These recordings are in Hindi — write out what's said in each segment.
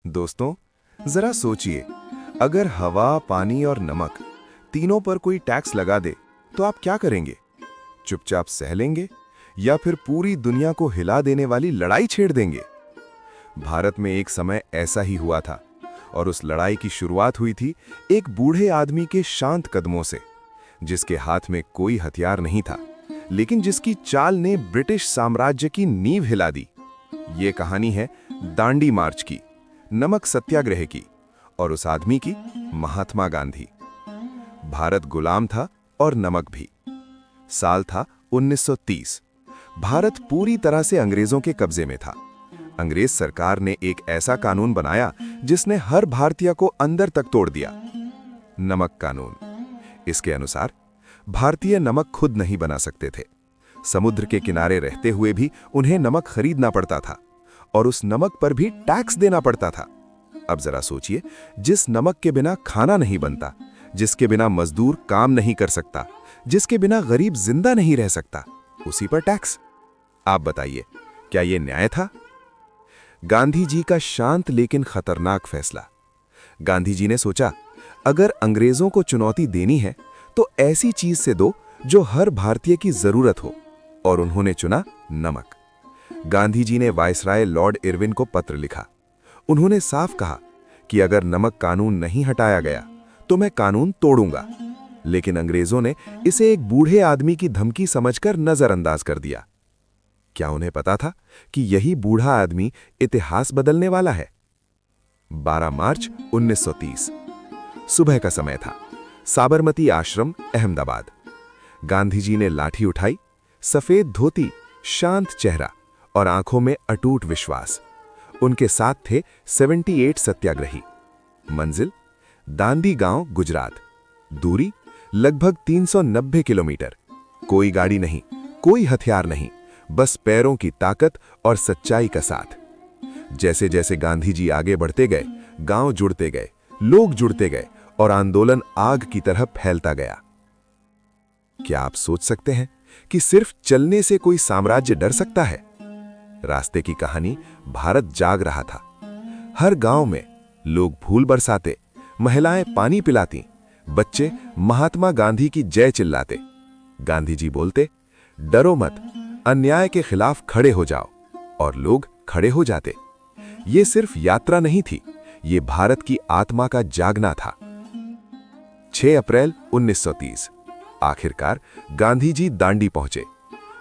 दोस्तों, जरा सोचिए, अगर हवा, पानी और नमक तीनों पर कोई टैक्स लगा दे तो आप क्या करेंगे? चुपचाप सह लेंगे या फिर पूरी दुनिया को हिला देने वाली लड़ाई छेड़ देंगे? भारत में एक समय ऐसा ही हुआ था और उस लड़ाई की शुरुआत हुई थी एक बूढ़े आदमी के शांत कदमों से, जिसके हाथ में कोई हथियार नहीं था, लेकिन जिसकी चाल ने ब्रिटिश साम्राज्य की नींव हिला दी। ये कहानी है दांडी मार्च की, नमक सत्याग्रह की और उस आदमी की, महात्मा गांधी। भारत गुलाम था और नमक भी। साल था 1930। भारत पूरी तरह से अंग्रेजों के कब्जे में था। अंग्रेज सरकार ने एक ऐसा कानून बनाया जिसने हर भारतीय को अंदर तक तोड़ दिया। नमक कानून। इसके अनुसार भारतीय नमक खुद नहीं बना सकते थे। समुद्र के किनारे रहते हुए भी उन्हें नमक खरीदना पड़ता था और उस नमक पर भी टैक्स देना पड़ता था। अब जरा सोचिए, जिस नमक के बिना खाना नहीं बनता, जिसके बिना मजदूर काम नहीं कर सकता, जिसके बिना गरीब जिंदा नहीं रह सकता, उसी पर टैक्स। आप बताइए, क्या यह न्याय था? गांधी जी का शांत लेकिन खतरनाक फैसला। गांधी जी ने सोचा, अगर अंग्रेजों को चुनौती देनी है तो ऐसी चीज से दो जो हर भारतीय की जरूरत हो, और उन्होंने चुना नमक। गांधी जी ने वायसराय लॉर्ड इरविन को पत्र लिखा। उन्होंने साफ कहा कि अगर नमक कानून नहीं हटाया गया तो मैं कानून तोड़ूंगा। लेकिन अंग्रेजों ने इसे एक बूढ़े आदमी की धमकी समझकर नजरअंदाज कर दिया। क्या उन्हें पता था कि यही बूढ़ा आदमी इतिहास बदलने वाला है? 12 मार्च 1930 सुबह का समय था। साबरमती आश्रम, अहमदाबाद। गांधी जी ने लाठी उठाई, सफेद धोती, शांत चेहरा और आंखों में अटूट विश्वास। उनके साथ थे 78 सत्याग्रही। मंजिल दांडी गांव, गुजरात। दूरी लगभग 390 किलोमीटर। कोई गाड़ी नहीं, कोई हथियार नहीं, बस पैरों की ताकत और सच्चाई का साथ। जैसे जैसे गांधी जी आगे बढ़ते गए, गांव जुड़ते गए, लोग जुड़ते गए और आंदोलन आग की तरह फैलता गया। क्या आप सोच सकते हैं कि सिर्फ चलने से कोई साम्राज्य डर सकता है? रास्ते की कहानी भारत जाग रहा था। हर गांव में लोग फूल बरसाते, महिलाएं पानी पिलाती, बच्चे महात्मा गांधी की जय चिल्लाते। गांधी जी बोलते, डरो मत, अन्याय के खिलाफ खड़े हो जाओ, और लोग खड़े हो जाते। ये सिर्फ यात्रा नहीं थी, ये भारत की आत्मा का जागना था। 6 अप्रैल 1930 आखिरकार गांधी जी दांडी पहुंचे।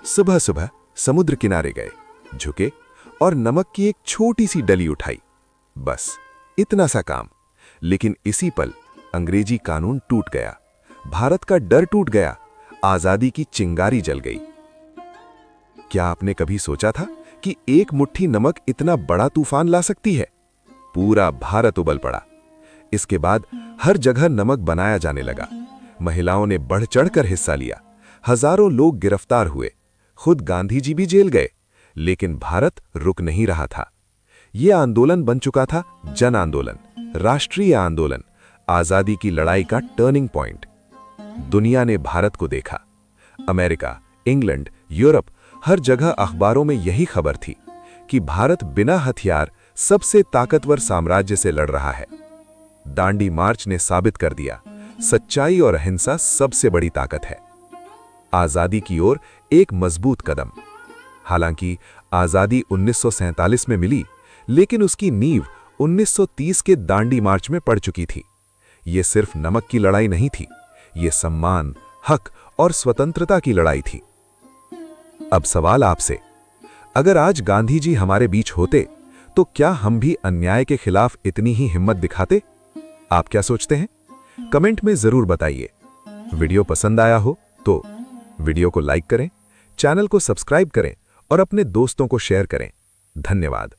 सुबह सुबह समुद्र किनारे गए, झुके और नमक की एक छोटी सी डली उठाई। बस इतना सा काम। लेकिन इसी पल अंग्रेजी कानून टूट गया, भारत का डर टूट गया, आजादी की चिंगारी जल गई। क्या आपने कभी सोचा था कि एक मुट्ठी नमक इतना बड़ा तूफान ला सकती है? पूरा भारत उबल पड़ा। इसके बाद हर जगह नमक बनाया जाने लगा। महिलाओं ने बढ़ चढ़कर हिस्सा लिया। हजारों लोग गिरफ्तार हुए। खुद गांधी जी भी जेल गए। लेकिन भारत रुक नहीं रहा था। यह आंदोलन बन चुका था जन आंदोलन, राष्ट्रीय आंदोलन, आजादी की लड़ाई का टर्निंग पॉइंट। दुनिया ने भारत को देखा। अमेरिका, इंग्लैंड, यूरोप, हर जगह अखबारों में यही खबर थी कि भारत बिना हथियार सबसे ताकतवर साम्राज्य से लड़ रहा है। दांडी मार्च ने साबित कर दिया, सच्चाई और अहिंसा सबसे बड़ी ताकत है। आजादी की ओर एक मजबूत कदम। हालांकि आजादी 1947 में मिली, लेकिन उसकी नींव 1930 के दांडी मार्च में पड़ चुकी थी। यह सिर्फ नमक की लड़ाई नहीं थी, यह सम्मान, हक और स्वतंत्रता की लड़ाई थी। अब सवाल आपसे, अगर आज गांधी जी हमारे बीच होते तो क्या हम भी अन्याय के खिलाफ इतनी ही हिम्मत दिखाते? आप क्या सोचते हैं? कमेंट में जरूर बताइए। वीडियो पसंद आया हो तो वीडियो को लाइक करें, चैनल को सब्सक्राइब करें और अपने दोस्तों को शेयर करें। धन्यवाद।